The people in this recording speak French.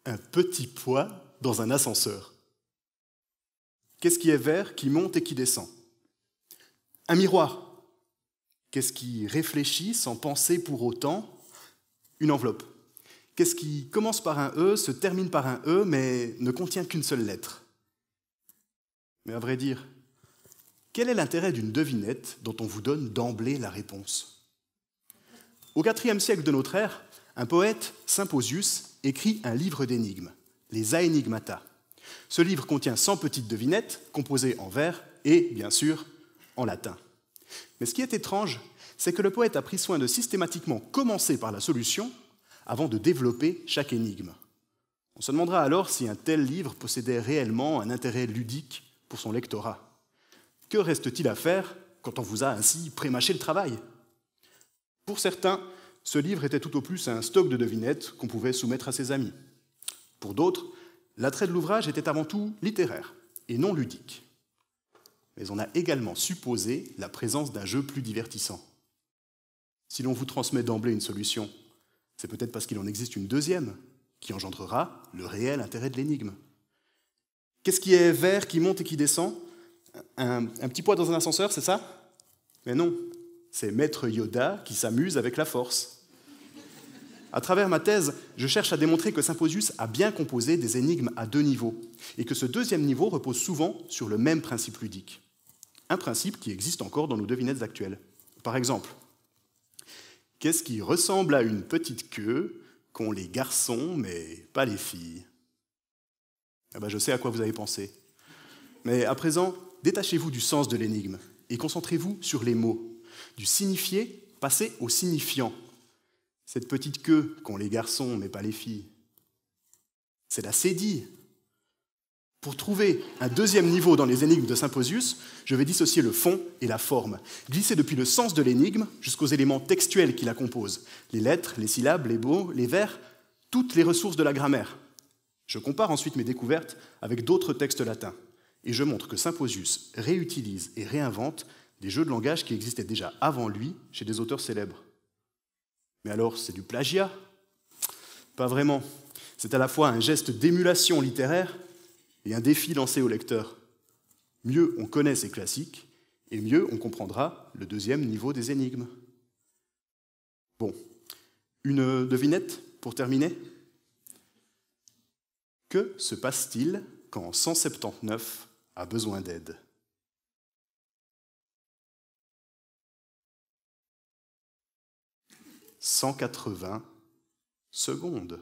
Un petit poids dans un ascenseur. Qu'est-ce qui est vert, qui monte et qui descend? Un miroir. Qu'est-ce qui réfléchit sans penser pour autant? Une enveloppe. Qu'est-ce qui commence par un E, se termine par un E, mais ne contient qu'une seule lettre? Mais à vrai dire, quel est l'intérêt d'une devinette dont on vous donne d'emblée la réponse? Au IVe siècle de notre ère, un poète, Symposius, écrit un livre d'énigmes, les Aenigmata. Ce livre contient 100 petites devinettes, composées en vers et, bien sûr, en latin. Mais ce qui est étrange, c'est que le poète a pris soin de systématiquement commencer par la solution avant de développer chaque énigme. On se demandera alors si un tel livre possédait réellement un intérêt ludique pour son lectorat. Que reste-t-il à faire quand on vous a ainsi prémâché le travail? Pour certains, ce livre était tout au plus un stock de devinettes qu'on pouvait soumettre à ses amis. Pour d'autres, l'attrait de l'ouvrage était avant tout littéraire et non ludique. Mais on a également supposé la présence d'un jeu plus divertissant. Si l'on vous transmet d'emblée une solution, c'est peut-être parce qu'il en existe une deuxième, qui engendrera le réel intérêt de l'énigme. Qu'est-ce qui est vert, qui monte et qui descend? Un petit poids dans un ascenseur, c'est ça? Mais non, c'est Maître Yoda qui s'amuse avec la force. À travers ma thèse, je cherche à démontrer que Symposius a bien composé des énigmes à deux niveaux, et que ce deuxième niveau repose souvent sur le même principe ludique. Un principe qui existe encore dans nos devinettes actuelles. Par exemple, qu'est-ce qui ressemble à une petite queue qu'ont les garçons, mais pas les filles? Ah ben, je sais à quoi vous avez pensé. Mais à présent, détachez-vous du sens de l'énigme et concentrez-vous sur les mots. Du signifié, passez au signifiant. Cette petite queue qu'ont les garçons, mais pas les filles, c'est la cédille. Pour trouver un deuxième niveau dans les énigmes de Symposius, je vais dissocier le fond et la forme, glisser depuis le sens de l'énigme jusqu'aux éléments textuels qui la composent, les lettres, les syllabes, les mots, les vers, toutes les ressources de la grammaire. Je compare ensuite mes découvertes avec d'autres textes latins, et je montre que Symposius réutilise et réinvente des jeux de langage qui existaient déjà avant lui chez des auteurs célèbres. Mais alors, c'est du plagiat? Pas vraiment. C'est à la fois un geste d'émulation littéraire et un défi lancé au lecteur. Mieux on connaît ces classiques, et mieux on comprendra le deuxième niveau des énigmes. Bon, une devinette pour terminer? Que se passe-t-il quand 179 a besoin d'aide? 180 secondes.